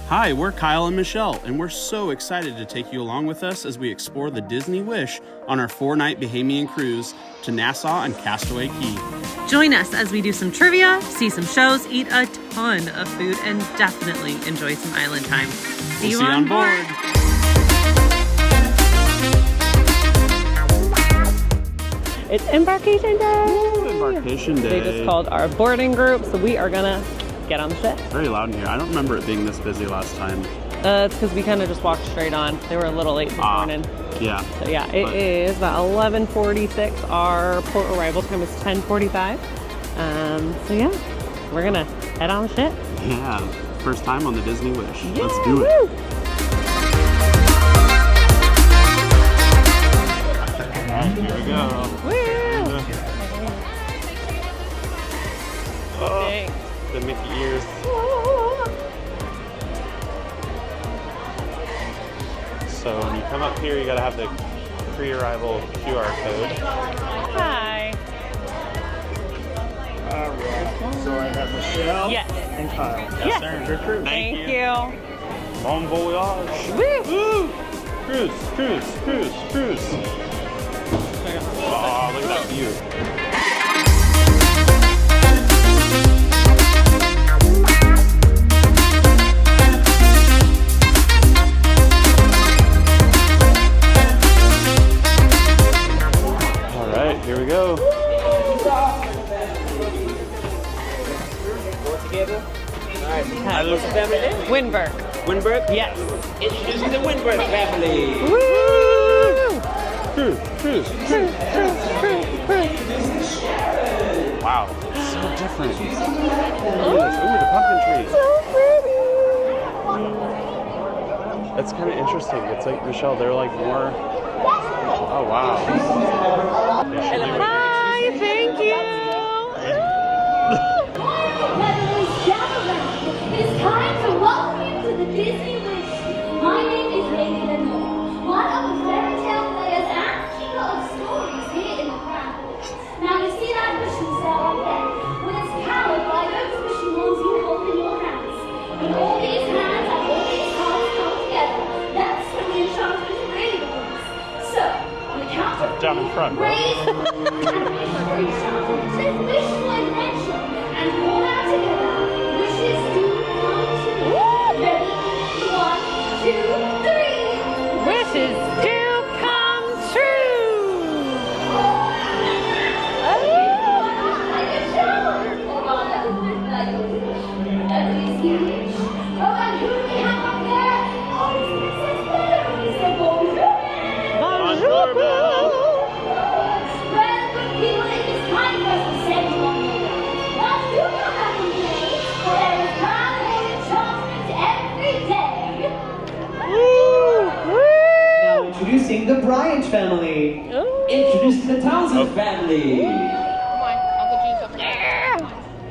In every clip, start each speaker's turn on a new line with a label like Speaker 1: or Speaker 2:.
Speaker 1: Hi, we're Kyle and Michelle, and we're so excited to take you along with us as we explore the Disney Wish on our 4-night Bahamian cruise to Nassau and Castaway Cay.
Speaker 2: Join us as we do some trivia, see some shows, eat a ton of food, and definitely enjoy some island time. See you on board. It's Embarkation Day!
Speaker 1: Woo, Embarkation Day.
Speaker 2: They just called our boarding group, so we are gonna get on the ship.
Speaker 1: It's very loud in here. I don't remember it being this busy last time.
Speaker 2: It's because we kind of just walked straight on. They were a little late this morning.
Speaker 1: Yeah.
Speaker 2: So yeah, it is about 11:46. Our port arrival time is 10:45. So yeah, we're gonna head on the ship.
Speaker 1: Yeah, first time on the Disney Wish.
Speaker 2: Yeah,
Speaker 1: let's do it.
Speaker 2: Woo.
Speaker 1: Alright, here we go.
Speaker 2: Woo!
Speaker 1: Oh, the Mickey ears. So when you come up here, you gotta have the pre-arrival QR code.
Speaker 2: Hi.
Speaker 3: Alright, so I have Michelle
Speaker 2: Yes.
Speaker 3: and Kyle.
Speaker 2: Yes.
Speaker 3: Your cruise.
Speaker 2: Thank you.
Speaker 1: Bon voyage.
Speaker 2: Woo!
Speaker 1: Woo! Cruise, cruise, cruise, cruise. Oh, look at that view. All right, here we go.
Speaker 4: Hi, what's the family name?
Speaker 2: Winberg.
Speaker 4: Winberg?
Speaker 2: Yes.
Speaker 4: Introducing the Winberg family.
Speaker 2: Woo!
Speaker 1: Cruise, cruise, cruise, cruise, cruise, cruise. Wow, so different. Look at this. Ooh, the pumpkin trees.
Speaker 2: So pretty.
Speaker 1: That's kind of interesting. It's like, Michelle, they're like more. Oh, wow.
Speaker 2: Hi, thank you.
Speaker 5: It's time to welcome you to the Disney Wish. My name is Lady Lenore, one of the fairy tale players and keeper of stories here in the Crown. Now you see that wishing cell up there, with its powered by those wishing wands you hold in your hands. When all these hands and all these hearts come together, that's when the enchantment really begins. So, on the count of
Speaker 1: Down in front, bro.
Speaker 5: raise says wishful adventure and call out together. Wishes do come true. Ready? 1, 2, 3.
Speaker 2: Wishes do come true.
Speaker 6: Introducing the Bryant family. Introducing the Townsend family.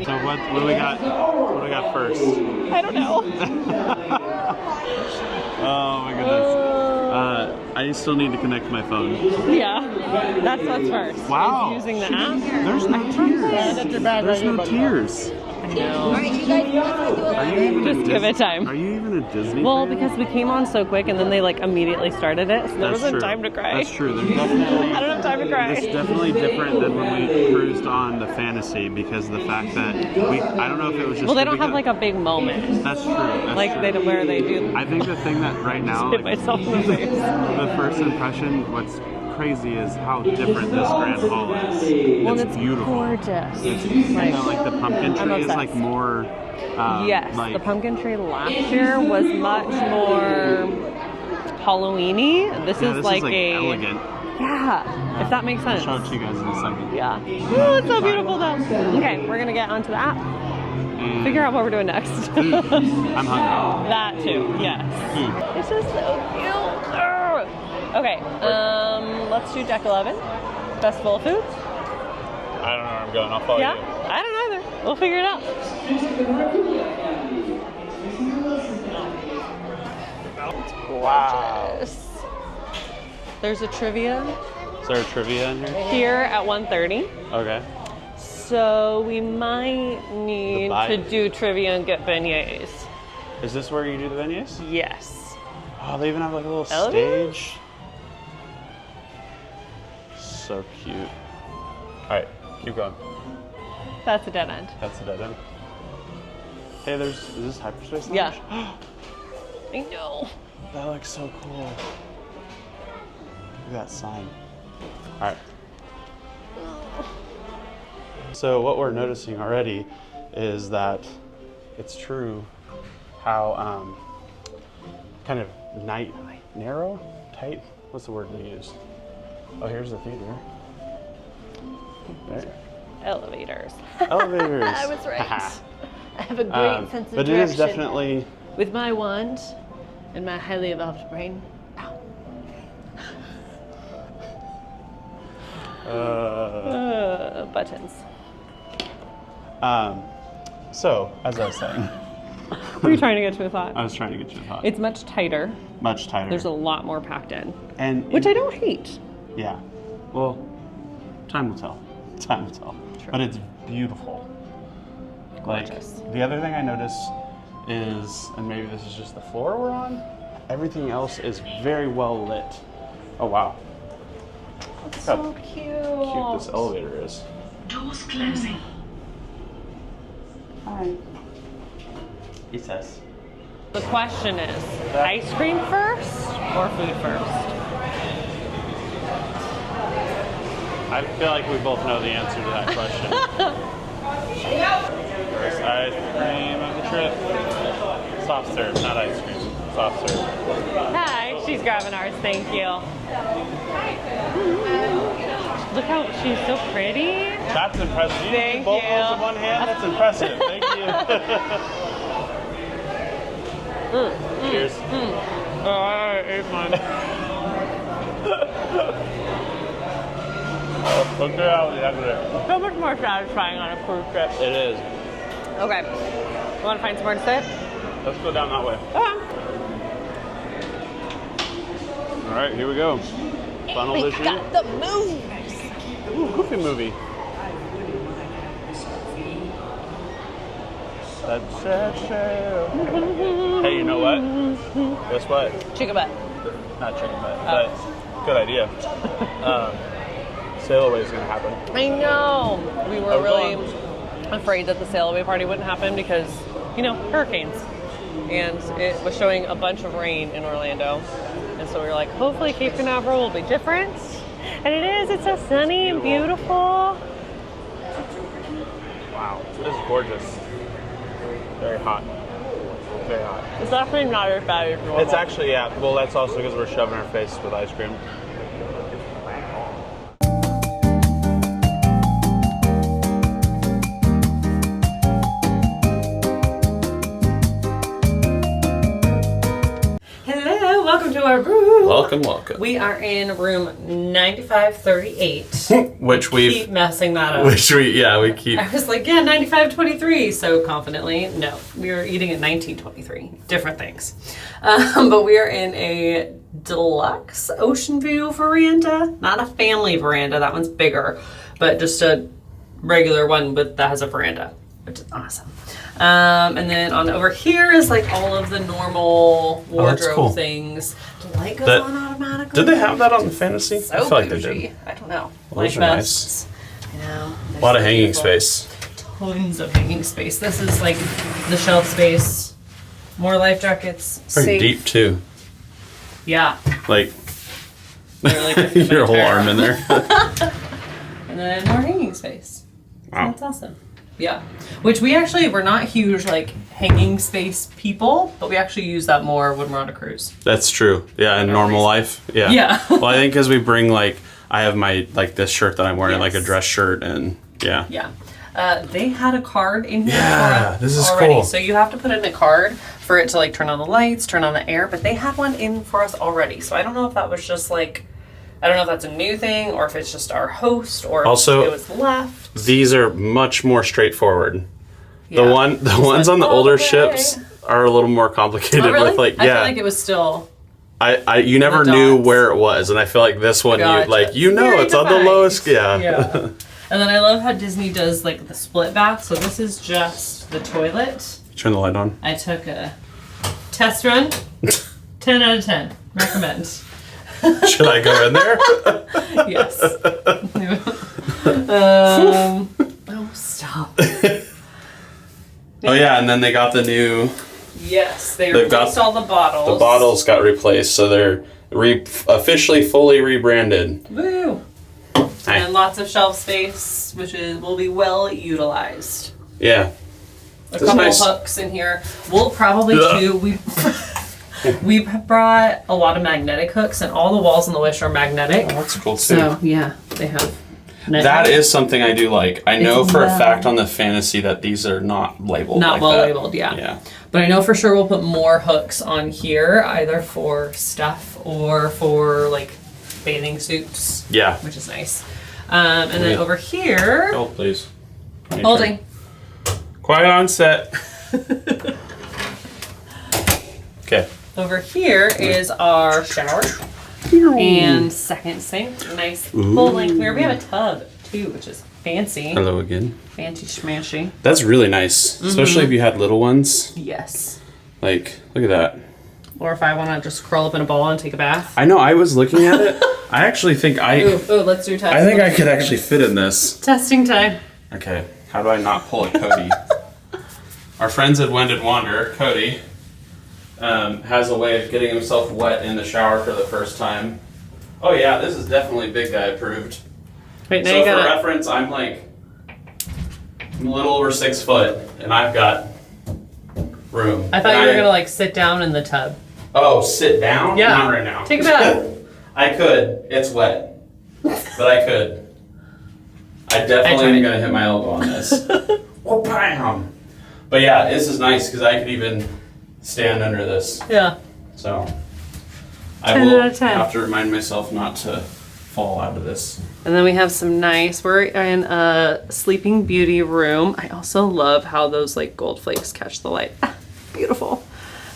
Speaker 1: So what do we got? What do we got first?
Speaker 2: I don't know.
Speaker 1: Oh my goodness. I still need to connect my phone.
Speaker 2: Yeah, that's what's first.
Speaker 1: Wow.
Speaker 2: Is using the app.
Speaker 1: There's no tears. There's no tears.
Speaker 2: I know.
Speaker 1: Are you even
Speaker 2: Just give it time.
Speaker 1: Are you even a Disney
Speaker 2: Well,
Speaker 1: fan?
Speaker 2: because we came on so quick and then they like immediately started it, so there
Speaker 1: That's
Speaker 2: wasn't
Speaker 1: true.
Speaker 2: time to cry.
Speaker 1: That's true. There's definitely.
Speaker 2: I don't have time to cry.
Speaker 1: It's definitely different than when we cruised on the Fantasy because the fact that I don't know if it was just.
Speaker 2: Well, they don't have like a big moment.
Speaker 1: That's true. That's
Speaker 2: Like
Speaker 1: true.
Speaker 2: they don't where they do.
Speaker 1: I think the thing that right now,
Speaker 2: Hit myself in the face.
Speaker 1: the first impression, what's crazy is how different this Grand Hall is.
Speaker 2: Well,
Speaker 1: It's beautiful.
Speaker 2: gorgeous.
Speaker 1: It's
Speaker 2: Like,
Speaker 1: like the pumpkin
Speaker 2: I'm
Speaker 1: tree is
Speaker 2: obsessed.
Speaker 1: like more.
Speaker 2: Yes,
Speaker 1: like,
Speaker 2: the pumpkin tree last year was much more Halloween-y. This
Speaker 1: Yeah,
Speaker 2: is
Speaker 1: this
Speaker 2: like
Speaker 1: is like
Speaker 2: a
Speaker 1: elegant.
Speaker 2: yeah, if that makes sense.
Speaker 1: I'll show it to you guys in a second.
Speaker 2: Yeah. Oh, it's so beautiful though. Okay, we're gonna get onto the app.
Speaker 1: And
Speaker 2: Figure out what we're doing next.
Speaker 1: food. I'm hungry.
Speaker 2: That too, yes.
Speaker 1: Food.
Speaker 2: It's just so cute. Ugh. Okay, let's do deck 11. Festival of Foods.
Speaker 1: I don't know where I'm going. I'll follow
Speaker 2: Yeah?
Speaker 1: you.
Speaker 2: I don't know either. We'll figure it out.
Speaker 1: Wow.
Speaker 2: Yes. There's a trivia
Speaker 1: Is there a trivia in here?
Speaker 2: here at 1:30.
Speaker 1: Okay.
Speaker 2: So we might need to do trivia and get beignets.
Speaker 1: Is this where you do the beignets?
Speaker 2: Yes.
Speaker 1: Oh, they even have like a little
Speaker 2: Elevators?
Speaker 1: stage. So cute. All right, keep going.
Speaker 2: That's a dead end.
Speaker 1: That's a dead end. Hey, is this hyperspace lounge?
Speaker 2: Yeah. I know.
Speaker 1: That looks so cool. Look at that sign. All right. So what we're noticing already is that it's true how kind of narrow, tight. What's the word we use? Oh, here's the theater. There.
Speaker 2: Elevators.
Speaker 1: Elevators.
Speaker 2: I was right. I have a great sense of
Speaker 1: but
Speaker 2: direction.
Speaker 1: it is definitely.
Speaker 2: With my wand and my highly evolved brain. Buttons.
Speaker 1: So, as I was saying.
Speaker 2: Were you trying to get to a thought?
Speaker 1: I was trying to get you a thought.
Speaker 2: It's much tighter.
Speaker 1: Much tighter.
Speaker 2: There's a lot more packed in.
Speaker 1: Which
Speaker 2: I don't hate.
Speaker 1: Yeah. Well, time will tell. Time will tell.
Speaker 2: True.
Speaker 1: But it's beautiful.
Speaker 2: Gorgeous.
Speaker 1: Like, the other thing I notice is, and maybe this is just the floor we're on, everything else is very well lit. Oh, wow.
Speaker 2: That's
Speaker 1: Look
Speaker 2: so
Speaker 1: how
Speaker 2: cute.
Speaker 1: this elevator is.
Speaker 7: Doors closing.
Speaker 1: Hi. He says.
Speaker 2: The question is, ice cream first or food first?
Speaker 1: I feel like we both know the answer to that question. First ice cream of the trip. Soft serve, not ice cream. Soft serve.
Speaker 2: Hi, she's grabbing ours, thank you. Look how she's so pretty.
Speaker 1: That's impressive. You
Speaker 2: Thank
Speaker 1: do both
Speaker 2: you.
Speaker 1: those in one hand? That's impressive. Thank you. Cheers.
Speaker 2: Oh, I ate mine.
Speaker 1: Look out the exit.
Speaker 2: So much more satisfying on a cruise trip.
Speaker 1: It is.
Speaker 2: Okay, you want to find somewhere to sit?
Speaker 1: Let's go down that way.
Speaker 2: Okay.
Speaker 1: All right, here we go. Funnel
Speaker 2: We
Speaker 1: vision.
Speaker 2: got the moves.
Speaker 1: Ooh, Goofy movie. Hey, you know what? Guess what?
Speaker 2: Chicken butt.
Speaker 1: Not chicken butt, but good idea. Sail away is going to happen.
Speaker 2: I know. We were
Speaker 1: How's it
Speaker 2: really
Speaker 1: going?
Speaker 2: afraid that the sail away party wouldn't happen because, you know, hurricanes. And it was showing a bunch of rain in Orlando. And so we were like, hopefully Cape Canaveral will be different. And it is. It's so sunny and beautiful.
Speaker 1: Wow, this is gorgeous. Very hot. Very hot.
Speaker 2: It's definitely not as bad as normal.
Speaker 1: It's actually, yeah. Well, that's also because we're shoving our face with ice cream.
Speaker 2: Hello, welcome to our room.
Speaker 1: Welcome.
Speaker 2: We are in room 9538.
Speaker 1: Which
Speaker 2: Keep messing that up.
Speaker 1: we keep.
Speaker 2: I was like, yeah, 9523, so confidently. No, we were eating at 1923. Different things. But we are in a deluxe ocean view veranda. Not a family veranda, that one's bigger, but just a regular one that has a veranda, which is awesome. And then on over here is like all of the normal wardrobe
Speaker 1: cool.
Speaker 2: things. The light goes
Speaker 1: That-
Speaker 2: on automatically.
Speaker 1: Did they have that on the Fantasy?
Speaker 2: So
Speaker 1: I feel like they
Speaker 2: bougie.
Speaker 1: did.
Speaker 2: I don't know.
Speaker 1: Well, those
Speaker 2: Light
Speaker 1: are
Speaker 2: vests. You know,
Speaker 1: A lot of hanging
Speaker 2: beautiful.
Speaker 1: space.
Speaker 2: Tons of hanging space. This is like the shelf space. More life jackets.
Speaker 1: Pretty
Speaker 2: safe.
Speaker 1: deep too.
Speaker 2: Yeah.
Speaker 1: Like
Speaker 2: They're like
Speaker 1: your whole arm in there.
Speaker 2: And then more hanging space.
Speaker 1: Wow.
Speaker 2: That's awesome. Yeah. Which we're not huge like hanging space people, but we actually use that more when we're on a cruise.
Speaker 1: That's true. Yeah, in normal life. Yeah.
Speaker 2: Yeah.
Speaker 1: Well, I think because we bring like, I have my like this shirt that I'm wearing, like a
Speaker 2: Yes.
Speaker 1: dress shirt, and yeah.
Speaker 2: Yeah. They had a card in here
Speaker 1: Yeah,
Speaker 2: for us
Speaker 1: this is
Speaker 2: already.
Speaker 1: cool.
Speaker 2: So you have to put in a card for it to like turn on the lights, turn on the air, but they had one in for us already. So I don't know if that was just like, I don't know if that's a new thing or if it's just our host or
Speaker 1: Also,
Speaker 2: if it was left.
Speaker 1: These are much more straightforward.
Speaker 2: Yeah.
Speaker 1: The ones on the
Speaker 2: all
Speaker 1: older
Speaker 2: the way.
Speaker 1: ships are a little more complicated
Speaker 2: Oh, really?
Speaker 1: with like,
Speaker 2: I
Speaker 1: yeah.
Speaker 2: feel like it was still.
Speaker 1: You never
Speaker 2: the
Speaker 1: knew
Speaker 2: dots.
Speaker 1: where it was, and I feel like this one,
Speaker 2: Gotcha. Very
Speaker 1: it's on the
Speaker 2: defined.
Speaker 1: lowest. Yeah.
Speaker 2: Yeah. And then I love how Disney does like the split bath. So this is just the toilet.
Speaker 1: Turn the light on.
Speaker 2: I took a Test run. 10 out of 10. Recommend.
Speaker 1: Should I go in there?
Speaker 2: Yes. Oh, stop.
Speaker 1: Oh yeah, and then they got the new.
Speaker 2: Yes, they
Speaker 1: They've got
Speaker 2: replaced all the bottles.
Speaker 1: The bottles got replaced, so they're officially fully rebranded.
Speaker 2: Woo!
Speaker 1: Hi.
Speaker 2: And lots of shelf space, which will be well utilized.
Speaker 1: Yeah.
Speaker 2: A couple of hooks in here. We'll probably do. We brought a lot of magnetic hooks, and all the walls in the Wish are magnetic.
Speaker 1: Oh, that's cool too.
Speaker 2: So yeah, they have.
Speaker 1: That is something I do like. I know for a fact on the Fantasy that these are not labeled.
Speaker 2: Not
Speaker 1: like
Speaker 2: well
Speaker 1: that.
Speaker 2: labeled, yeah.
Speaker 1: Yeah.
Speaker 2: But I know for sure we'll put more hooks on here, either for stuff or for like bathing suits.
Speaker 1: Yeah.
Speaker 2: Which is nice. And then over here.
Speaker 1: Oh, please.
Speaker 2: Holding.
Speaker 1: Quiet on set. Okay.
Speaker 2: Over here is our shower and second sink. Nice full length mirror. We have a tub too, which is fancy.
Speaker 1: Hello again.
Speaker 2: Fancy schmancy.
Speaker 1: That's really nice, especially if you had little ones.
Speaker 2: Yes.
Speaker 1: Like, look at that.
Speaker 2: Or if I want to just curl up in a ball and take a bath.
Speaker 1: I know. I was looking at it. I actually think
Speaker 2: Ooh, let's do test.
Speaker 1: I think I could actually fit in this.
Speaker 2: Testing time.
Speaker 1: Okay. How do I not pull it, Cody? Our friends at Wended Wander, Cody, has a way of getting himself wet in the shower for the first time. Oh yeah, this is definitely big guy approved.
Speaker 2: Wait, now
Speaker 1: So
Speaker 2: you
Speaker 1: for
Speaker 2: gotta.
Speaker 1: reference, I'm a little over 6 foot, and I've got room.
Speaker 2: I thought you were gonna like sit down in the tub.
Speaker 1: Oh, sit down?
Speaker 2: Yeah.
Speaker 1: Not right now.
Speaker 2: Take a bath.
Speaker 1: I could. It's wet, but I could. I definitely am gonna hit my elbow on this. Oh, bam! But yeah, this is nice because I could even stand under this.
Speaker 2: Yeah.
Speaker 1: So I
Speaker 2: 10
Speaker 1: will
Speaker 2: out of 10.
Speaker 1: have to remind myself not to fall out of this.
Speaker 2: And then we have some nice. We're in a Sleeping Beauty room. I also love how those like gold flakes catch the light. Beautiful.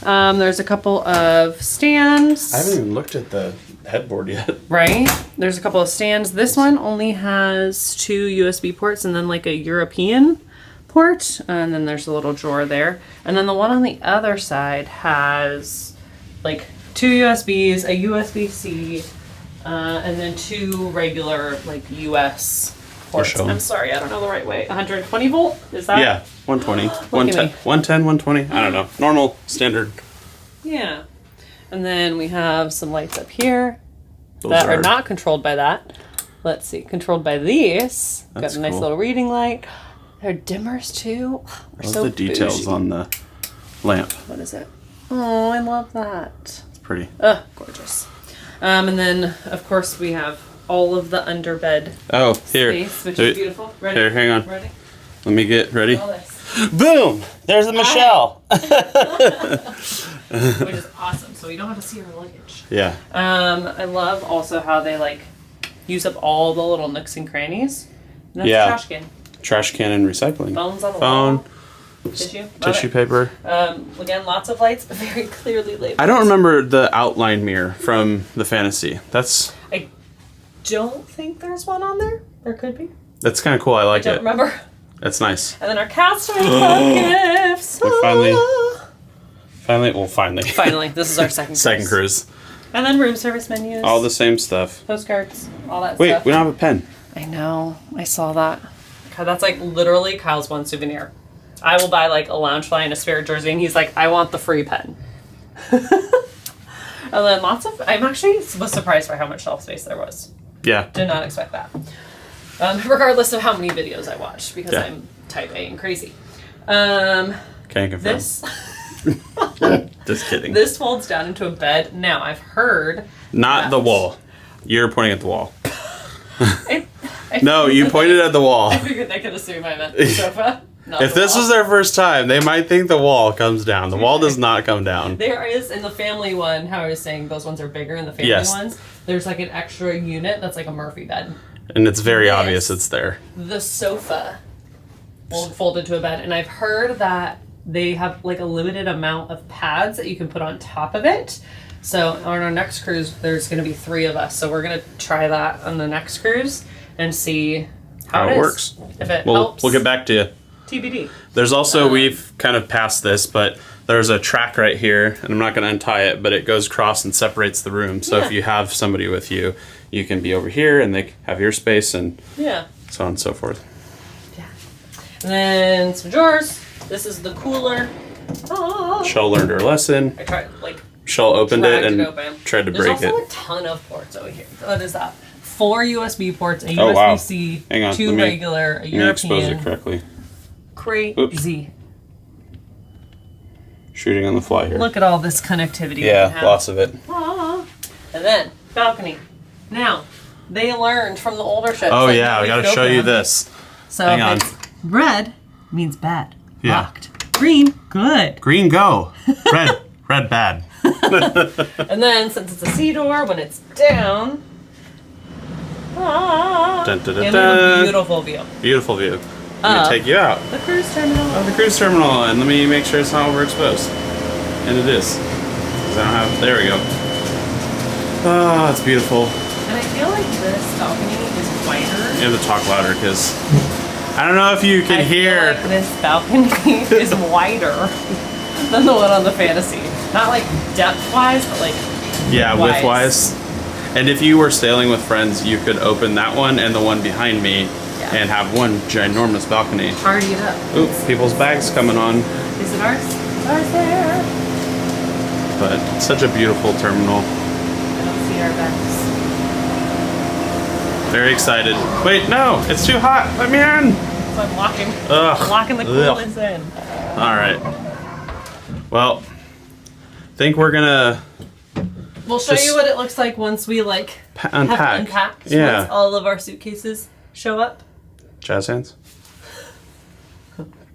Speaker 2: There's a couple of stands.
Speaker 1: I haven't even looked at the headboard yet.
Speaker 2: Right? There's a couple of stands. This one only has 2 USB ports and then like a European port. And then there's a little drawer there. And then the one on the other side has like 2 USBs, a USB-C, and then 2 regular like US ports.
Speaker 1: show 'em.
Speaker 2: I'm sorry, I don't know the right way. 120 volt? Is that?
Speaker 1: Yeah, 120.
Speaker 2: Look at
Speaker 1: 110,
Speaker 2: me.
Speaker 1: 110, 120. I don't know. Normal, standard.
Speaker 2: Yeah. And then we have some lights up here
Speaker 1: Those
Speaker 2: that are not controlled by that. Let's see, controlled by these.
Speaker 1: That's
Speaker 2: Got a nice
Speaker 1: cool.
Speaker 2: little reading light. They're dimmers too. We're
Speaker 1: Love
Speaker 2: so
Speaker 1: the details
Speaker 2: bougie.
Speaker 1: on the lamp.
Speaker 2: What is it? Oh, I love that.
Speaker 1: It's pretty.
Speaker 2: Oh, gorgeous. And then, of course, we have all of the underbed
Speaker 1: Oh, here.
Speaker 2: space, which
Speaker 1: Here-
Speaker 2: is beautiful. Ready?
Speaker 1: Here, hang on.
Speaker 2: Ready?
Speaker 1: Let me get ready.
Speaker 2: All this.
Speaker 1: Boom! There's a Michelle.
Speaker 2: Which is awesome. So we don't have to see our luggage.
Speaker 1: Yeah.
Speaker 2: I love also how they like use up all the little nooks and crannies. And that's
Speaker 1: Yeah.
Speaker 2: a trash can.
Speaker 1: Trash can and recycling.
Speaker 2: Phones on the
Speaker 1: Phone,
Speaker 2: wall. Tissue. Love
Speaker 1: tissue
Speaker 2: it.
Speaker 1: paper.
Speaker 2: Again, lots of lights, but very clearly labeled.
Speaker 1: I don't remember the outline mirror from the Fantasy. That's
Speaker 2: Don't think there's one on there. There could be.
Speaker 1: kind of cool. I like
Speaker 2: Don't
Speaker 1: it.
Speaker 2: remember.
Speaker 1: That's nice.
Speaker 2: And then our cast iron club gifts.
Speaker 1: We finally, finally.
Speaker 2: Finally, this is our second
Speaker 1: Second cruise.
Speaker 2: And then room service menus.
Speaker 1: All the same stuff.
Speaker 2: Postcards. All that
Speaker 1: Wait,
Speaker 2: stuff.
Speaker 1: we don't have a pen.
Speaker 2: I know. I saw that. God, that's like literally Kyle's one souvenir. I will buy like a Loungefly and a Spirit jersey, and he's like, I want the free pen. And then I'm actually was surprised by how much shelf space there was.
Speaker 1: Yeah.
Speaker 2: Did not expect that. Regardless of how many videos I watched, because
Speaker 1: Yeah.
Speaker 2: I'm type A and crazy.
Speaker 1: Can't confirm.
Speaker 2: This
Speaker 1: Just kidding.
Speaker 2: this folds down into a bed. Now I've heard.
Speaker 1: Not the wall. You're pointing at the wall.
Speaker 2: I
Speaker 1: No, you pointed at the wall.
Speaker 2: I figured they could assume I meant the sofa. Not
Speaker 1: If
Speaker 2: the
Speaker 1: this
Speaker 2: wall.
Speaker 1: was their first time, they might think the wall comes down. The wall does not come down.
Speaker 2: There is in the family one, how I was saying those ones are bigger in the family
Speaker 1: Yes.
Speaker 2: ones. There's like an extra unit that's like a Murphy bed.
Speaker 1: And it's very
Speaker 2: Yes.
Speaker 1: obvious it's there.
Speaker 2: The sofa will fold into a bed, and I've heard that they have like a limited amount of pads that you can put on top of it. So on our next cruise, there's going to be 3 of us. So we're going to try that on the next cruise and see how
Speaker 1: How it
Speaker 2: is.
Speaker 1: works.
Speaker 2: If it
Speaker 1: We'll
Speaker 2: helps.
Speaker 1: get back to you.
Speaker 2: TBD.
Speaker 1: There's also, we've kind of passed this, but there's a track right here, and I'm not going to untie it, but it goes across and separates the room. So if you have somebody with you, you can be over here, and they have your space, and so on and so forth.
Speaker 2: Yeah. And then some drawers. This is the cooler. Oh.
Speaker 1: Shell learned her lesson.
Speaker 2: I tried, like,
Speaker 1: Shell opened it and tried to
Speaker 2: There's
Speaker 1: break it.
Speaker 2: There's also a ton of ports over here. What is that? 4 USB ports, a
Speaker 1: Oh, wow.
Speaker 2: USB-C,
Speaker 1: Hang on,
Speaker 2: 2 regular, a
Speaker 1: let me expose it
Speaker 2: European.
Speaker 1: correctly.
Speaker 2: Crazy.
Speaker 1: Shooting on the fly here.
Speaker 2: Look at all this connectivity.
Speaker 1: Yeah, lots of it.
Speaker 2: Aww. And then, balcony. Now, they learned from the older ships.
Speaker 1: Oh
Speaker 2: like,
Speaker 1: yeah, I gotta show you this.
Speaker 2: So
Speaker 1: hang on.
Speaker 2: it's red means bad.
Speaker 1: Yeah.
Speaker 2: Locked. Green, good.
Speaker 1: Green, go. Red, red, bad.
Speaker 2: And then, since it's a sea door, when it's down,
Speaker 1: Dun, dun, dun,
Speaker 2: and
Speaker 1: dun.
Speaker 2: a beautiful view.
Speaker 1: Beautiful view. Let me take you out
Speaker 2: The cruise terminal.
Speaker 1: of the cruise terminal, and let me make sure it's not overexposed. And it is. 'Cause I don't have. There we go. Oh, it's beautiful.
Speaker 2: And I feel like this balcony is wider.
Speaker 1: You have to talk louder because I don't know if you can
Speaker 2: I
Speaker 1: hear.
Speaker 2: feel like this balcony is wider than the one on the Fantasy. Not like depth-wise, but like
Speaker 1: Yeah,
Speaker 2: width-wise.
Speaker 1: width-wise. And if you were sailing with friends, you could open that one and the one behind me and have one ginormous balcony.
Speaker 2: Party it up.
Speaker 1: Oop, people's bags coming on.
Speaker 2: Is it ours? Ours there.
Speaker 1: But it's such a beautiful terminal.
Speaker 2: I don't see our bags.
Speaker 1: Very excited. Wait, no, it's too hot. Let me in.
Speaker 2: So I'm locking.
Speaker 1: Ugh.
Speaker 2: I'm locking the coolants in.
Speaker 1: All right. Well, I think we're gonna
Speaker 2: We'll show
Speaker 1: Just
Speaker 2: you what it looks like once we like
Speaker 1: unpack.
Speaker 2: have unpacked.
Speaker 1: Yeah.
Speaker 2: Once all of our suitcases show up.
Speaker 1: Jazz hands.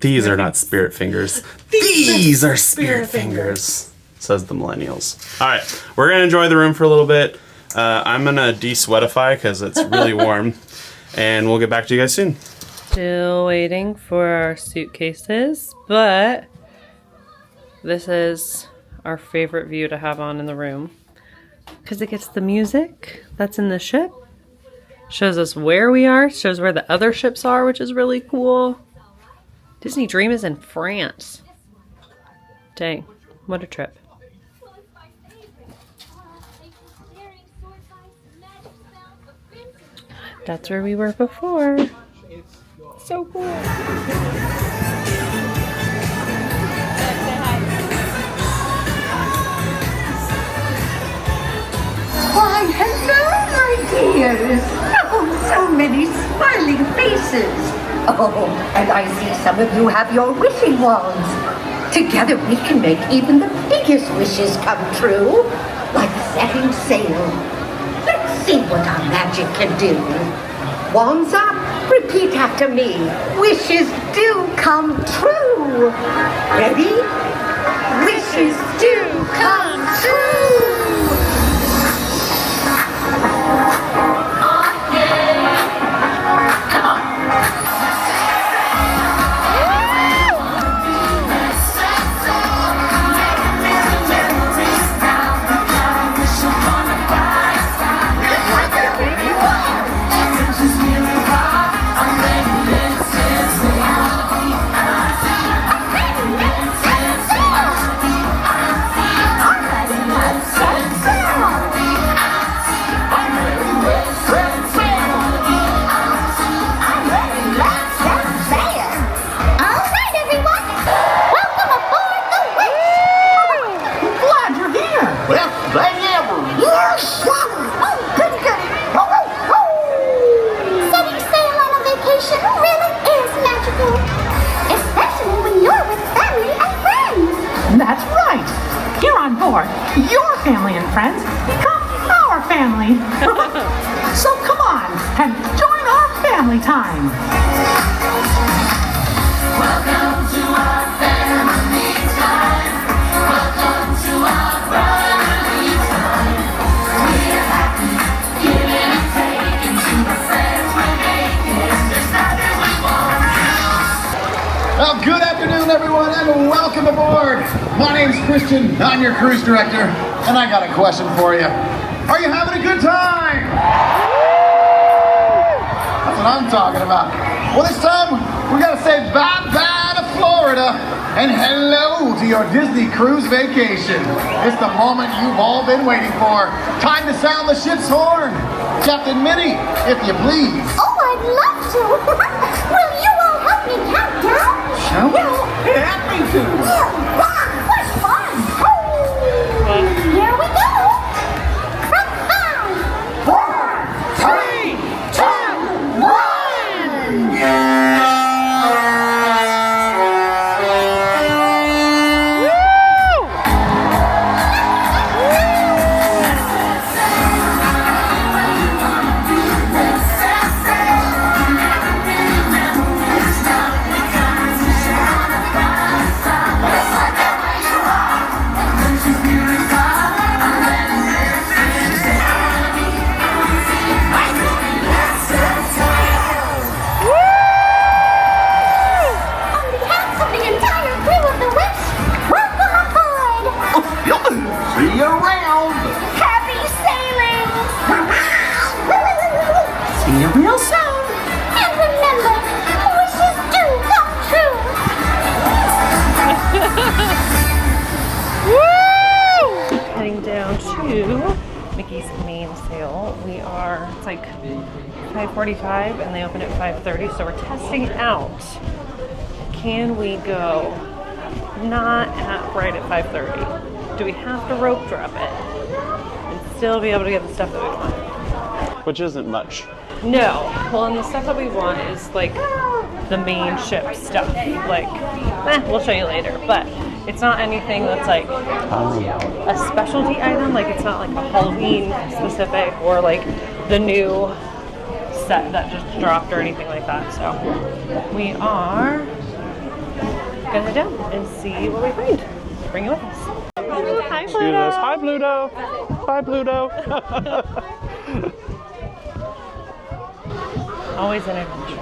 Speaker 1: These are not spirit fingers. These are spirit fingers, says the millennials. All right, we're gonna enjoy the room for a little bit. I'm gonna de-sweatify because it's really warm, and we'll get back to you guys soon.
Speaker 2: Still waiting for our suitcases, but this is our favorite view to have on in the room because it gets the music that's in the ship, shows us where we are, shows where the other ships are, which is really cool. Disney Dream is in France. Dang, what a trip. That's where we were before. So cool.
Speaker 7: Why, hello, my dears. Oh, so many smiling faces. Oh, and I see some of you have your wishing wands. Together we can make even the biggest wishes come true, like setting sail. Let's see what our magic can do. Wands up, repeat after me. Wishes do come true. Ready? Wishes do come true.
Speaker 8: That's right. Here on board, your family and friends become our family. So come on and join our family time.
Speaker 5: Welcome to our family time. Welcome to our family time. We're happy, giving and taking to the friends we're making. There's nothing we won't do.
Speaker 9: Well, good afternoon, everyone, and welcome aboard. My name's Christian, I'm your cruise director, and I got a question for you. Are you having a good time? That's what I'm talking about. Well, this time, we gotta say bye-bye to Florida. And hello to your Disney cruise vacation. It's the moment you've all been waiting for. Time to sound the ship's horn. Captain Minnie, if you please.
Speaker 5: Oh, I'd love to. Will you all help me count down?
Speaker 6: Shall we? Happy to.
Speaker 5: Yeah, wow, what fun. Here we go. From 5, 4, 3, 2, 1.
Speaker 9: See you around.
Speaker 5: Happy sailing!
Speaker 6: See you real soon.
Speaker 5: And remember, wishes do come true.
Speaker 2: Heading down to Mickey's main sail. It's like 5:45 and they open at 5:30, so we're testing out. Can we go not right at 5:30? Do we have to rope drop it and still be able to get the stuff that we want?
Speaker 1: Which isn't much.
Speaker 2: No. Well, and the stuff that we want is like the main ship stuff. Like, we'll show you later. But it's not anything that's like a specialty item. Like, it's not like a Halloween specific or like the new set that just dropped or anything like that. So we are gonna head down and see what we find. Bring it with us. Hi,
Speaker 1: Excuse us. Hi, Pluto. Hi, Pluto.
Speaker 2: Always an adventure.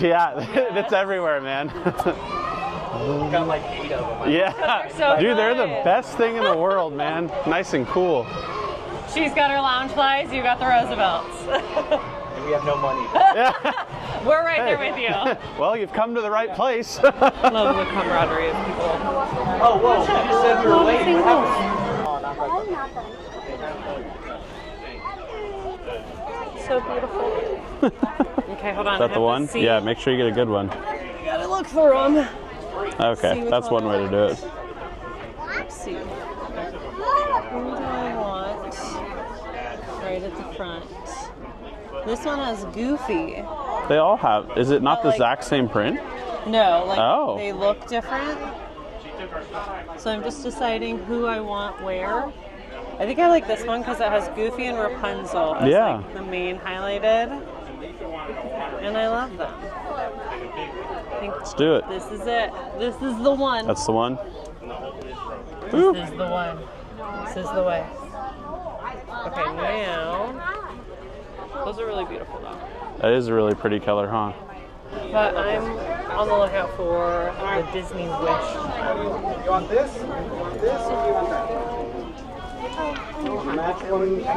Speaker 1: Yeah, it's everywhere, man.
Speaker 4: Got like 8 of them.
Speaker 1: Yeah.
Speaker 2: So
Speaker 1: Dude, they're the
Speaker 2: good.
Speaker 1: best thing in the world, man. Nice and cool.
Speaker 2: She's got her lounge flies, you got the Roosevelts.
Speaker 4: And we have no money.
Speaker 2: We're right there with you.
Speaker 1: Well, you've come to the right place.
Speaker 2: Love the camaraderie of people.
Speaker 4: Oh, whoa. You just said we were waiting. What happened?
Speaker 2: So beautiful. Okay, hold on.
Speaker 1: Is that the one? Yeah, make sure you get a good one.
Speaker 2: You gotta look through them.
Speaker 1: Okay, that's one way to do it.
Speaker 2: Let's see. Who do I want? Right at the front. This one has Goofy.
Speaker 1: They all have. Is it not
Speaker 2: But,
Speaker 1: the
Speaker 2: like-
Speaker 1: exact same print?
Speaker 2: No, like
Speaker 1: Oh.
Speaker 2: they look different. So I'm just deciding who I want where. I think I like this one because it has Goofy and Rapunzel as
Speaker 1: Yeah.
Speaker 2: like the main highlighted. And I love them. I think
Speaker 1: Let's do it.
Speaker 2: this is it. This is the one.
Speaker 1: That's the one.
Speaker 2: This is the one. This is the way. Okay, now. Those are really beautiful though.
Speaker 1: That is a really pretty color, huh?
Speaker 2: But I'm on the lookout for the Disney Wish.
Speaker 3: You want this? You want this or you want that?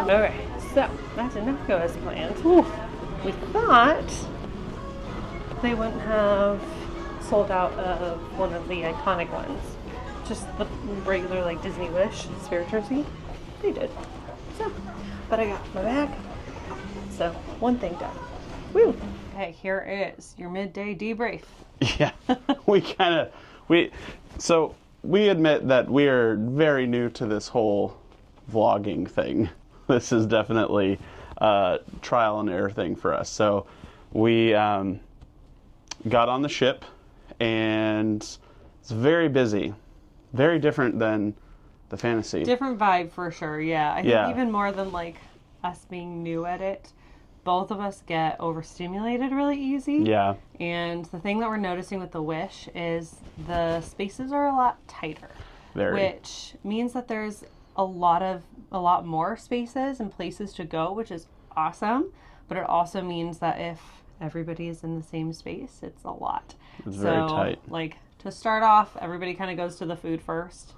Speaker 2: Okay, so that did not go as planned. We thought they wouldn't have sold out of one of the iconic ones. Just the regular like Disney Wish spare jersey. They did. So, but I got my bag. So, one thing done. Woo! Okay, here is your midday debrief.
Speaker 1: Yeah, so we admit that we are very new to this whole vlogging thing. This is definitely a trial and error thing for us. So we got on the ship and it's very busy, very different than the fantasy.
Speaker 2: Different vibe for sure, yeah. I think
Speaker 1: Yeah.
Speaker 2: even more than like us being new at it, both of us get overstimulated really easy.
Speaker 1: Yeah,
Speaker 2: And the thing that we're noticing with the Wish is the spaces are a lot tighter,
Speaker 1: very.
Speaker 2: which means that there's a lot more spaces and places to go, which is awesome. But it also means that if everybody is in the same space, it's a lot.
Speaker 1: It's very tight.
Speaker 2: Like to start off, everybody kind of goes to the food first.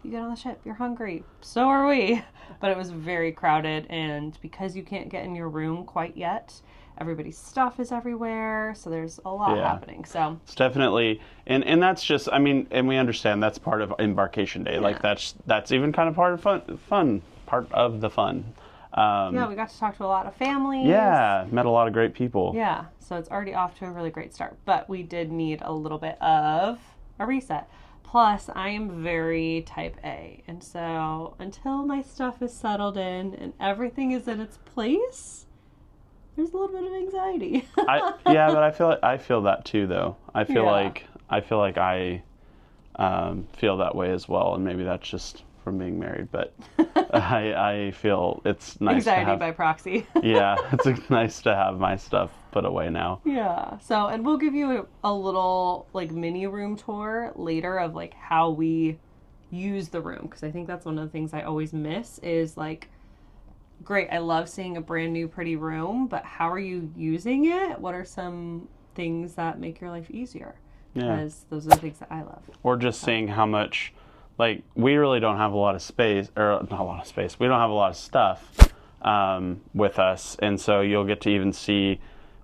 Speaker 2: you get on the ship, you're hungry. So are we. But it was very crowded, and because you can't get in your room quite yet, everybody's stuff is everywhere, so there's a lot happening. So
Speaker 1: it's definitely, and that's just, I mean, and we understand that's part of Embarkation Day. Like that's even kind of part of part of the fun.
Speaker 2: Yeah, we got to talk to a lot of families.
Speaker 1: Yeah, met a lot of great people.
Speaker 2: Yeah, so it's already off to a really great start. But we did need a little bit of a reset. Plus, I am very type A. And so until my stuff is settled in and everything is in its place, there's a little bit of anxiety.
Speaker 1: Yeah, but I feel that too, though. I feel like I feel that way as well, and maybe that's just from being married. But I feel it's nice.
Speaker 2: Anxiety
Speaker 1: to have,
Speaker 2: by proxy.
Speaker 1: Yeah, it's nice to have my stuff put away now.
Speaker 2: Yeah. So, and we'll give you a little like mini room tour later of like how we use the room, because I think that's one of the things I always miss is like, great, I love seeing a brand new pretty room, but how are you using it? What are some things that make your life easier? Because those are the things that I love.
Speaker 1: Or just seeing how much, like, we really don't have a lot of space, or not a lot of space, we don't have a lot of stuff with us, and so you'll get to even see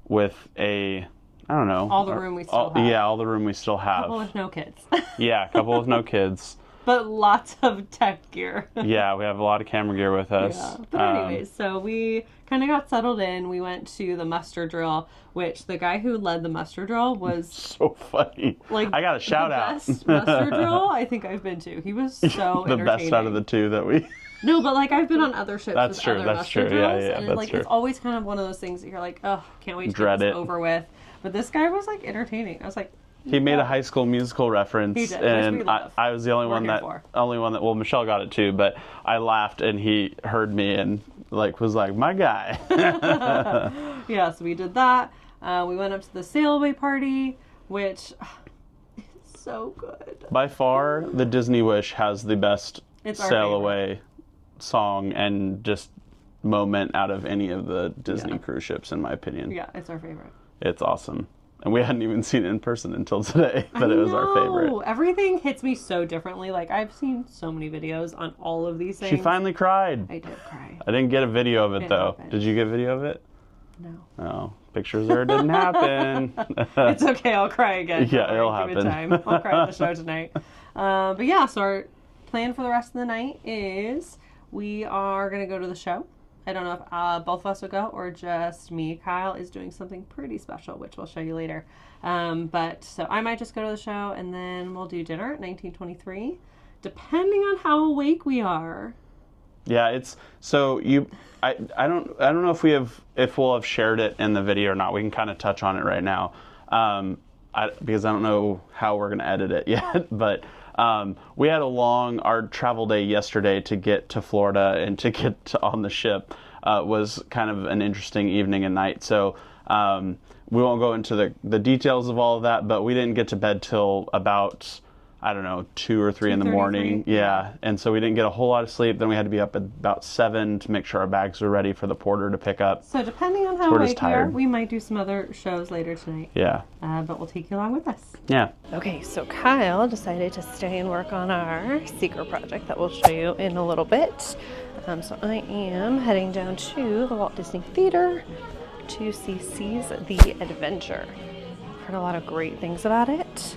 Speaker 1: with I don't know.
Speaker 2: All the room we still have.
Speaker 1: Yeah, all the room we still have.
Speaker 2: A couple with no kids.
Speaker 1: Yeah, a couple with no kids.
Speaker 2: But lots of tech gear.
Speaker 1: Yeah, we have a lot of camera gear with us.
Speaker 2: Yeah. But anyways, so we kind of got settled in. We went to the muster drill, which the guy who led the muster drill was
Speaker 1: so funny.
Speaker 2: Like,
Speaker 1: I got a shout out.
Speaker 2: Best muster drill I think I've been to. He was so
Speaker 1: the
Speaker 2: entertaining.
Speaker 1: best out of the two that we.
Speaker 2: No, but like I've been on other ships with other muster drills,
Speaker 1: yeah,
Speaker 2: and
Speaker 1: that's
Speaker 2: like
Speaker 1: true.
Speaker 2: it's always kind of one of those things that you're like, oh, can't wait to
Speaker 1: Dread
Speaker 2: get this
Speaker 1: it.
Speaker 2: over with. But this guy was like entertaining. I was like,
Speaker 1: he made a High School Musical reference,
Speaker 2: He did,
Speaker 1: and
Speaker 2: which we love.
Speaker 1: I was the only one
Speaker 2: here
Speaker 1: that
Speaker 2: for.
Speaker 1: well, Michelle got it too, but I laughed and he heard me and like was like, my guy.
Speaker 2: Yeah, so we did that. We went up to the sail away party, which is so good.
Speaker 1: By far, the Disney Wish has the best
Speaker 2: It's our
Speaker 1: sail
Speaker 2: favorite.
Speaker 1: away song and just moment out of any of the Disney cruise ships, in my opinion.
Speaker 2: Yeah, it's our favorite.
Speaker 1: It's awesome. And we hadn't even seen it in person until today, but it was our favorite.
Speaker 2: Everything hits me so differently. Like, I've seen so many videos on all of these things.
Speaker 1: She finally cried.
Speaker 2: I did cry.
Speaker 1: I didn't get a video of it, though.
Speaker 2: happened.
Speaker 1: Did you get a video of it?
Speaker 2: No.
Speaker 1: Oh, pictures there didn't happen.
Speaker 2: It's okay, I'll cry again.
Speaker 1: Yeah,
Speaker 2: Don't
Speaker 1: it'll
Speaker 2: worry, give it
Speaker 1: happen.
Speaker 2: time. I'll cry at the show tonight. But yeah, so our plan for the rest of the night is we are going to go to the show. I don't know if both of us will go or just me. Kyle is doing something pretty special, which we'll show you later. But so I might just go to the show and then we'll do dinner at 1923, depending on how awake we are.
Speaker 1: Yeah, it's so I don't know if we'll have shared it in the video or not. We can kind of touch on it right now, because I don't know how we're gonna edit it yet. But we had our travel day yesterday to get to Florida and to get on the ship was kind of an interesting evening and night. So we won't go into the details of all of that, but we didn't get to bed till about, I don't know, 2 or 3 in the morning. Yeah. And so we didn't get a whole lot of sleep. Then we had to be up at about 7 to make sure our bags were ready for the porter to pick up.
Speaker 2: So depending on how awake we are, we might do some other shows later tonight.
Speaker 1: Yeah.
Speaker 2: But we'll take you along with us.
Speaker 1: Yeah.
Speaker 2: Okay, so Kyle decided to stay and work on our secret project that we'll show you in a little bit. So I am heading down to the Walt Disney Theater to see Seas the Adventure. Heard a lot of great things about it.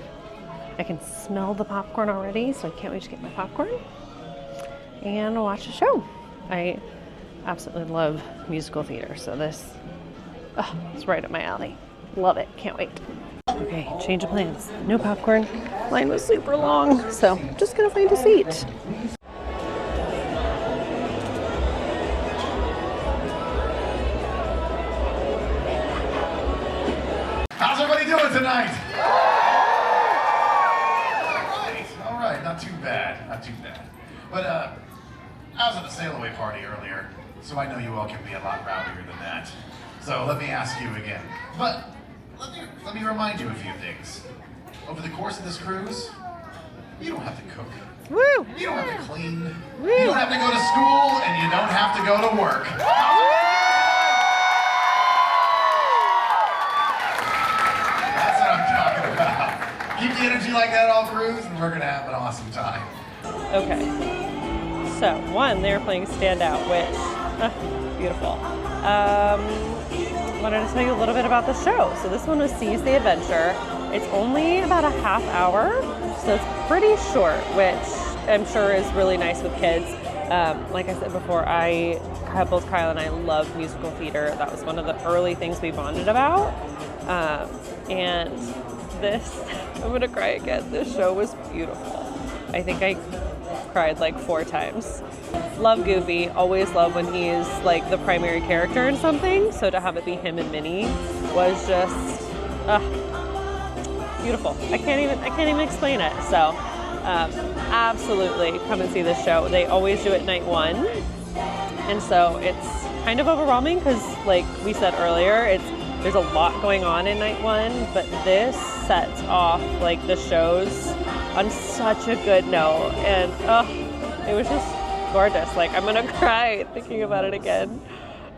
Speaker 2: I can smell the popcorn already, so I can't wait to get my popcorn and watch the show. I absolutely love musical theater, so this is right up my alley. Love it. Can't wait. Okay, change of plans. No popcorn. Line was super long, so just gonna find a seat.
Speaker 9: How's everybody doing tonight? All right, not too bad, not too bad. But I was at a sail away party earlier, so I know you all can be a lot rowdier than that. So let me ask you again. But let me remind you a few things. Over the course of this cruise, you don't have to cook.
Speaker 2: Woo!
Speaker 9: You don't have to clean. Woo! You don't have to go to school, and you don't have to go to work. That's what I'm talking about. Keep the energy like that all cruise, and we're gonna have an awesome time.
Speaker 2: Okay. So, one, they were playing Stand Out, which, beautiful. Wanted to tell you a little bit about the show. So this one was Seize the Adventure. It's only about a half hour, so it's pretty short, which I'm sure is really nice with kids. Like I said before, both Kyle and I love musical theater. That was one of the early things we bonded about. And this, I'm gonna cry again. This show was beautiful. I think I cried like 4 times. Love Goofy, always love when he's like the primary character in something. So to have it be him and Minnie was just beautiful. I can't even explain it. So absolutely come and see this show. They always do it night 1. And so it's kind of overwhelming because like we said earlier, there's a lot going on in night 1, but this sets off like the shows on such a good note. And it was just gorgeous. Like I'm gonna cry thinking about it again.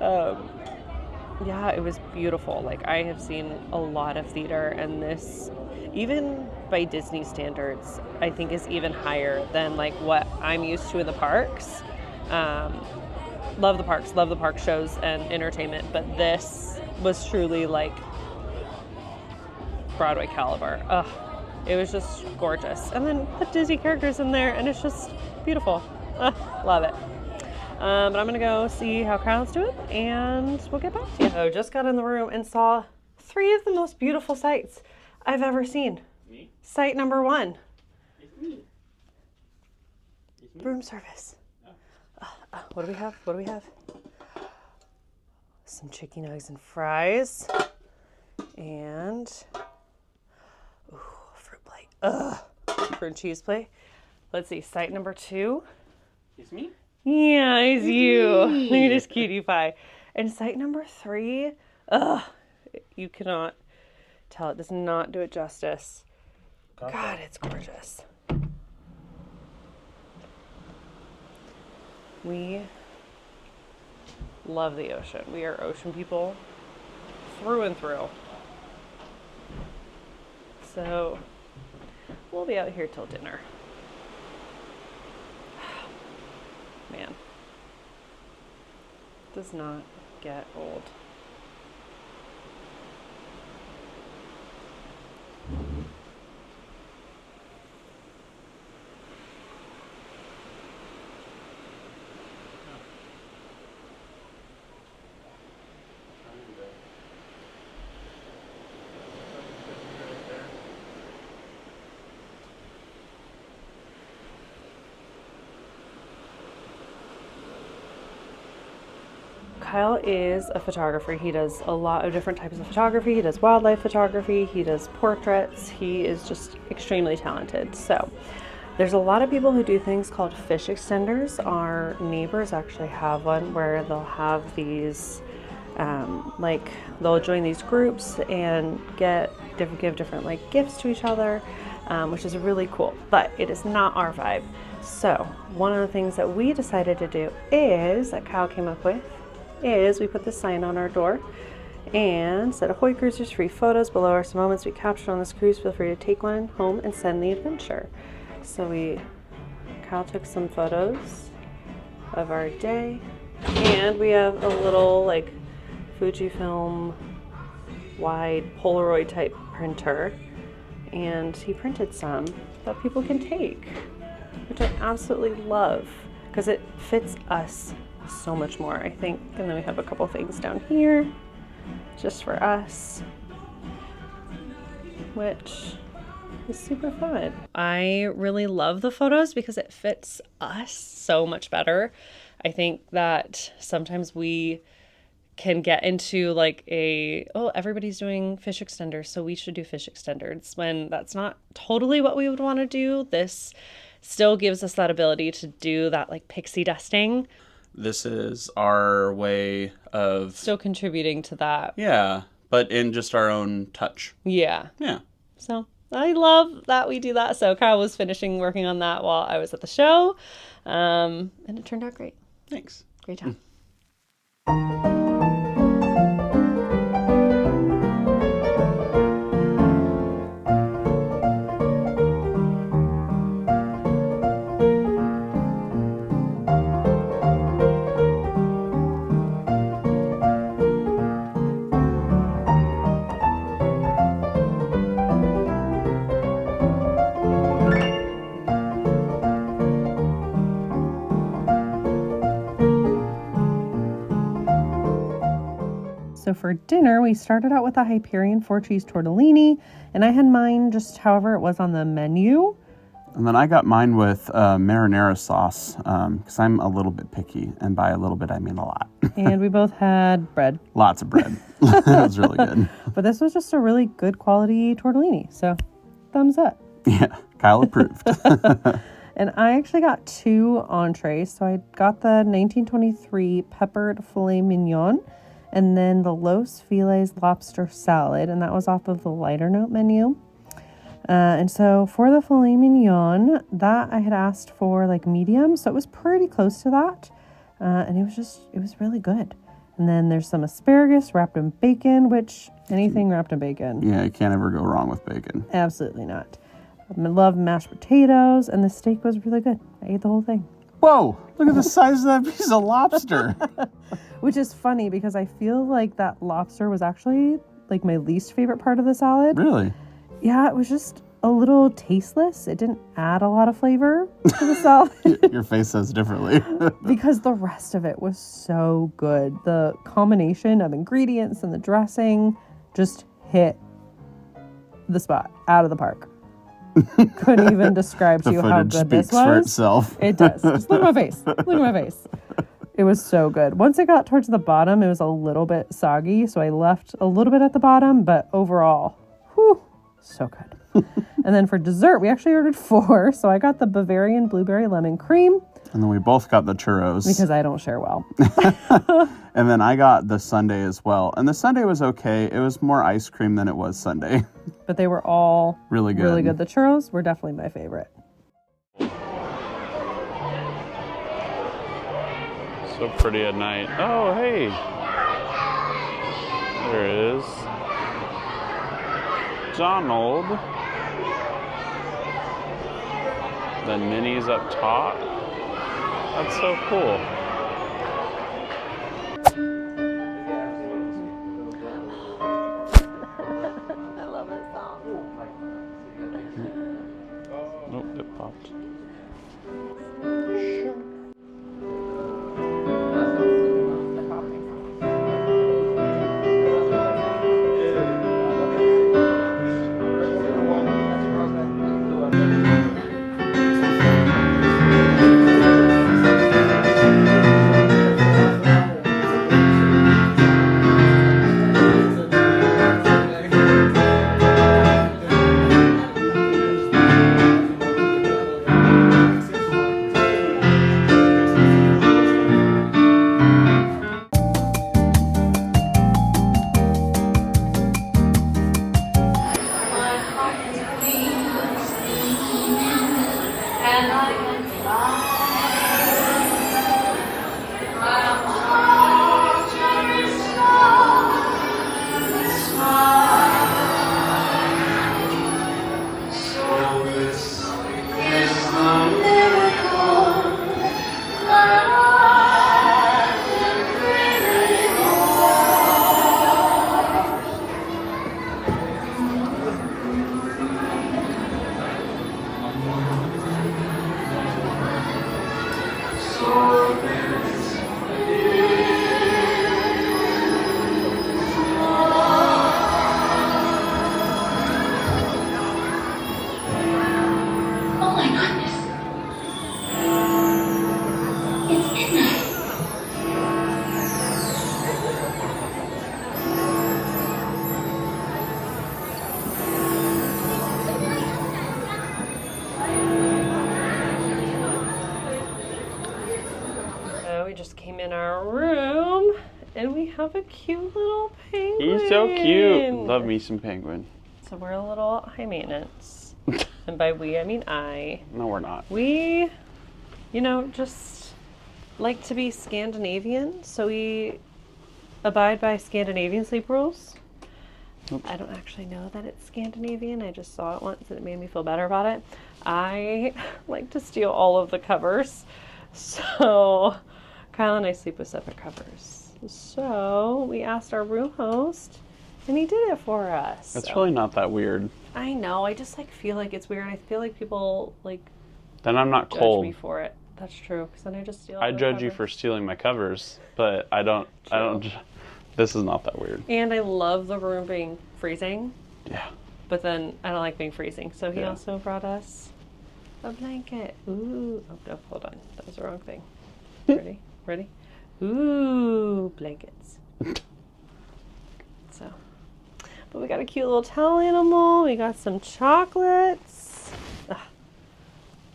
Speaker 2: Yeah, it was beautiful. Like I have seen a lot of theater, and this, even by Disney standards, I think is even higher than like what I'm used to in the parks. Love the parks, love the park shows and entertainment, but this was truly like Broadway caliber. It was just gorgeous. And then put Disney characters in there, and it's just beautiful. Love it. But I'm gonna go see how Kyle's doing, and we'll get back to you. So just got in the room and saw 3 of the most beautiful sights I've ever seen.
Speaker 1: Me?
Speaker 2: Sight number 1.
Speaker 1: It's me.
Speaker 2: Room service. What do we have? What do we have? Some chicken nuggets and fries. And fruit plate. Fruit and cheese plate. Let's see, sight number 2.
Speaker 1: It's me?
Speaker 2: Yeah, it's you. Look at this cutie pie. And sight number 3, you cannot tell. It does not do it justice. God, it's gorgeous. We love the ocean. We are ocean people through and through. So we'll be out here till dinner. Man, does not get old. Kyle is a photographer. He does a lot of different types of photography. He does wildlife photography. He does portraits. He is just extremely talented. So there's a lot of people who do things called fish extenders. Our neighbors actually have one where they'll have these, they'll join these groups and give different like gifts to each other, which is really cool. But it is not our vibe. So one of the things that we decided to do that Kyle came up with, is we put this sign on our door and said, "Ahoy cruisers, free photos. Below are some moments we captured on this cruise. Feel free to take one home and send the adventure." So Kyle took some photos of our day, and we have a little like Fujifilm wide Polaroid type printer, and he printed some that people can take, which I absolutely love because it fits us so much more, I think. And then we have a couple things down here just for us, which is super fun. I really love the photos because it fits us so much better. I think that sometimes we can get into like everybody's doing fish extenders, so we should do fish extenders, when that's not totally what we would want to do. This still gives us that ability to do that like pixie dusting.
Speaker 1: This is our way of
Speaker 2: still contributing to that.
Speaker 1: Yeah, but in just our own touch.
Speaker 2: Yeah.
Speaker 1: Yeah.
Speaker 2: So I love that we do that. So Kyle was finishing working on that while I was at the show. And it turned out great.
Speaker 1: Thanks.
Speaker 2: Great job. So for dinner, we started out with a Hyperion 4-cheese tortellini, and I had mine just however it was on the menu.
Speaker 1: And then I got mine with marinara sauce because I'm a little bit picky, and by a little bit I mean a lot.
Speaker 2: And we both had bread.
Speaker 1: Lots of bread. It was really good.
Speaker 2: But this was just a really good quality tortellini, so thumbs up.
Speaker 1: Yeah, Kyle approved.
Speaker 2: And I actually got 2 entrees. So I got the 1923 peppered filet mignon and then the Los Feliz lobster salad. And that was off of the lighter note menu. And so for the filet mignon, that I had asked for like medium. So it was pretty close to that. And it was really good. And then there's some asparagus wrapped in bacon, which anything wrapped in bacon.
Speaker 1: Yeah, you can't ever go wrong with bacon.
Speaker 2: Absolutely not. I love mashed potatoes, and the steak was really good. I ate the whole thing.
Speaker 1: Whoa, look at the size of that piece of lobster.
Speaker 2: Which is funny because I feel like that lobster was actually like my least favorite part of the salad.
Speaker 1: Really?
Speaker 2: Yeah, it was just a little tasteless. It didn't add a lot of flavor to the salad.
Speaker 1: Your face says differently.
Speaker 2: Because the rest of it was so good. The combination of ingredients and the dressing just hit the spot out of the park. Couldn't even describe to you how good this was.
Speaker 1: For itself.
Speaker 2: It does. Just look at my face. Look at my face. It was so good. Once it got towards the bottom, it was a little bit soggy, so I left a little bit at the bottom, but overall, whew, so good. And then for dessert, we actually ordered 4. So I got the Bavarian blueberry lemon cream.
Speaker 1: And then we both got the churros.
Speaker 2: Because I don't share well.
Speaker 1: And then I got the sundae as well. And the sundae was okay. It was more ice cream than it was sundae.
Speaker 2: But they were all
Speaker 1: really good.
Speaker 2: Really good. The churros were definitely my favorite.
Speaker 1: So pretty at night. Oh, hey. There it is. Donald. The Minnie's up top. That's so cool.
Speaker 2: I love this song.
Speaker 1: Nope, it popped.
Speaker 2: Came in our room and we have a cute little penguin.
Speaker 1: He's so cute. Love me some penguin.
Speaker 2: So we're a little high maintenance. And by we, I mean I.
Speaker 1: No, we're not.
Speaker 2: We, just like to be Scandinavian. So we abide by Scandinavian sleep rules. Oops. I don't actually know that it's Scandinavian. I just saw it once and it made me feel better about it. I like to steal all of the covers. So Kyle and I sleep with separate covers. So we asked our room host and he did it for us.
Speaker 1: That's really not that weird.
Speaker 2: I know. I just feel like it's weird. I feel like people
Speaker 1: then I'm not
Speaker 2: judge
Speaker 1: cold.
Speaker 2: Me for it. That's true. Because then I just steal.
Speaker 1: I judge you for stealing my covers, but I don't This is not that weird.
Speaker 2: And I love the room being freezing.
Speaker 1: Yeah.
Speaker 2: But then I don't like being freezing. So he
Speaker 1: Yeah.
Speaker 2: also brought us a blanket. Ooh. Oh, no, hold on. That was the wrong thing. Ready? Ready? Ooh, blankets. So, but we got a cute little towel animal. We got some chocolates. Ugh.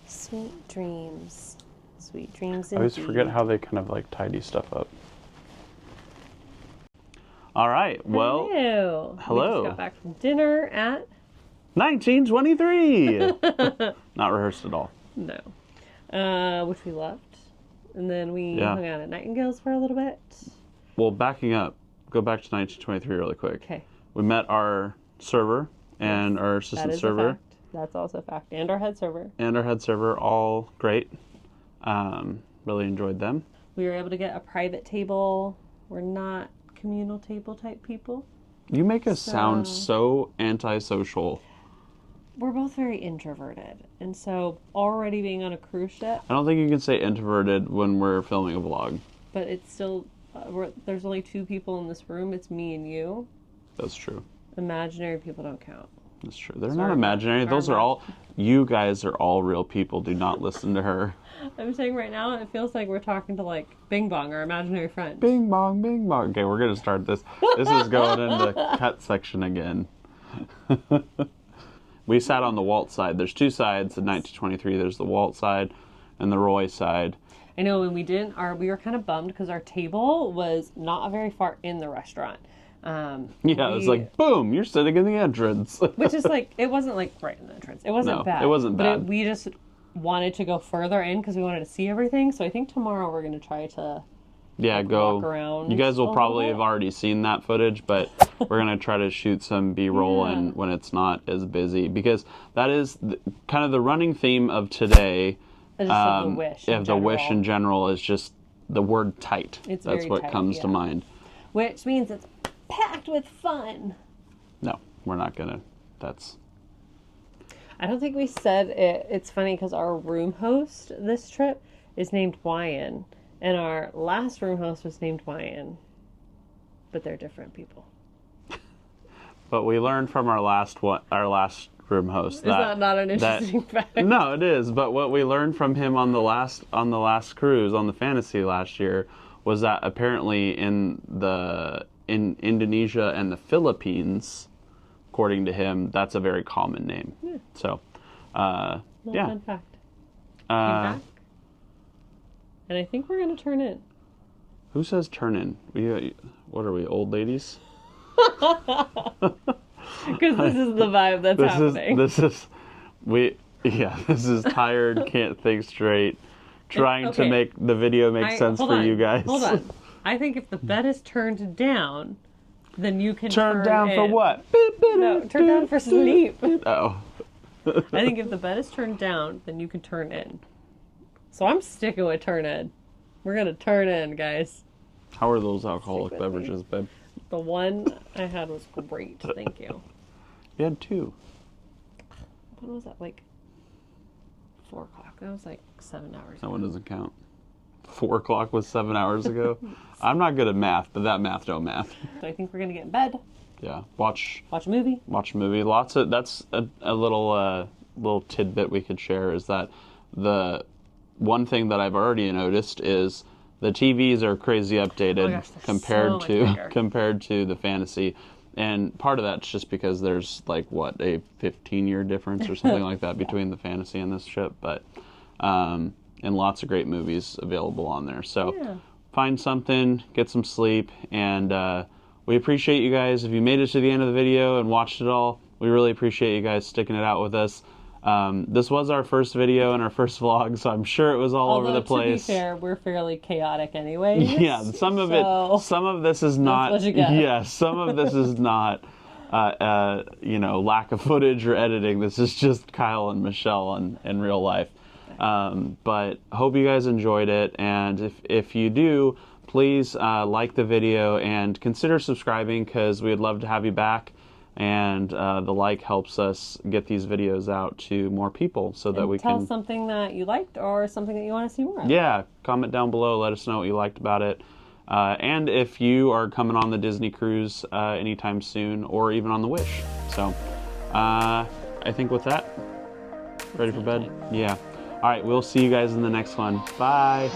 Speaker 2: Sweet dreams. Sweet dreams
Speaker 1: I always
Speaker 2: indeed.
Speaker 1: forget how they kind of like tidy stuff up. All right. Well,
Speaker 2: Hello.
Speaker 1: hello.
Speaker 2: We just got back from dinner at
Speaker 1: 1923. Not rehearsed at all.
Speaker 2: No. Which we loved. And then we hung out at Nightingale's for a little bit.
Speaker 1: Well, backing up, go back to 1923 really quick.
Speaker 2: Okay.
Speaker 1: We met our server and our
Speaker 2: That
Speaker 1: assistant
Speaker 2: is
Speaker 1: server.
Speaker 2: a fact. That's also a fact. And our head server.
Speaker 1: And our head server, all great. Really enjoyed them.
Speaker 2: We were able to get a private table. We're not communal table type people.
Speaker 1: You make us sound so antisocial.
Speaker 2: We're both very introverted. And so already being on a cruise ship,
Speaker 1: I don't think you can say introverted when we're filming a vlog.
Speaker 2: but it's still, there's only 2 people in this room. It's me and you.
Speaker 1: That's true.
Speaker 2: Imaginary people don't count.
Speaker 1: That's true. They're
Speaker 2: Sorry,
Speaker 1: not imaginary. Those are all, you guys are all real people. Do not listen to her.
Speaker 2: I'm saying right now, it feels like we're talking to like Bing Bong, our imaginary friend.
Speaker 1: Bing bong, bing bong. Okay, we're going to start this. This is going into the cut section again. We sat on the Walt side. There's 2 sides in 1923. There's the Walt side and the Roy side.
Speaker 2: I know when we didn't, we were kind of bummed because our table was not very far in the restaurant.
Speaker 1: Yeah, it was like, boom, you're sitting in the entrance.
Speaker 2: Which is like, it wasn't like right in the entrance. It wasn't
Speaker 1: No,
Speaker 2: bad.
Speaker 1: it wasn't bad.
Speaker 2: But we just wanted to go further in because we wanted to see everything. So I think tomorrow we're going to try to
Speaker 1: go
Speaker 2: walk around.
Speaker 1: You guys
Speaker 2: a
Speaker 1: will
Speaker 2: little
Speaker 1: probably
Speaker 2: bit.
Speaker 1: have already seen that footage, but we're going to try to shoot some B-roll and when it's not as busy, because that is kind of the running theme of today.
Speaker 2: Just of the wish.
Speaker 1: Of the wish in general is just the word tight.
Speaker 2: It's
Speaker 1: That's
Speaker 2: very
Speaker 1: what
Speaker 2: tight,
Speaker 1: comes to mind.
Speaker 2: Which means it's packed with fun.
Speaker 1: No, we're not going to. That's...
Speaker 2: I don't think we said it. It's funny because our room host this trip is named Wyan, and our last room host was named Wyan, but they're different people.
Speaker 1: But we learned from our last room host
Speaker 2: Is that not an interesting fact?
Speaker 1: No, it is. But what we learned from him on the last cruise on the Fantasy last year was that apparently in Indonesia and the Philippines, according to him, that's a very common name. Yeah. So,
Speaker 2: Fun fact. Back. And I think we're gonna turn in.
Speaker 1: Who says turn in? What are we, old ladies?
Speaker 2: Because this is the vibe that's happening.
Speaker 1: This is tired, can't think straight, trying to make the video make sense for you guys.
Speaker 2: Hold on. I think if the bed is turned down, then you can turn
Speaker 1: down
Speaker 2: in.
Speaker 1: for what?
Speaker 2: No, turn down for sleep.
Speaker 1: Oh.
Speaker 2: I think if the bed is turned down, then you can turn in. So I'm sticking with turn in. We're gonna turn in, guys.
Speaker 1: How are those alcoholic beverages, babe?
Speaker 2: The one I had was great. Thank you.
Speaker 1: You had 2.
Speaker 2: When was that? Like 4 o'clock. That was like 7 hours ago.
Speaker 1: That one doesn't count. 4 o'clock was 7 hours ago. I'm not good at math, but that math don't math.
Speaker 2: So I think we're gonna get in bed.
Speaker 1: Yeah, watch
Speaker 2: a movie.
Speaker 1: Watch a movie. That's a little tidbit we could share is that the one thing that I've already noticed is the TVs are crazy updated compared to the Fantasy. And part of that's just because there's like a 15-year difference or something like that between the Fantasy and this ship, but and lots of great movies available on there. So find something, get some sleep, and we appreciate you guys. If you made it to the end of the video and watched it all, we really appreciate you guys sticking it out with us. This was our first video and our first vlog, so I'm sure it was all over the place.
Speaker 2: To be fair, we're fairly chaotic anyway.
Speaker 1: Yeah, some of this is not. Yeah, some of this is not. Lack of footage or editing. This is just Kyle and Michelle in real life. But hope you guys enjoyed it, and if you do, please like the video and consider subscribing because we'd love to have you back. And the like helps us get these videos out to more people so that we can
Speaker 2: tell something that you liked or something that you want to see more of.
Speaker 1: Yeah, comment down below. Let us know what you liked about it. and if you are coming on the Disney cruise anytime soon, or even on the Wish. So I think with that, ready for bed? Yeah. All right, we'll see you guys in the next one. Bye.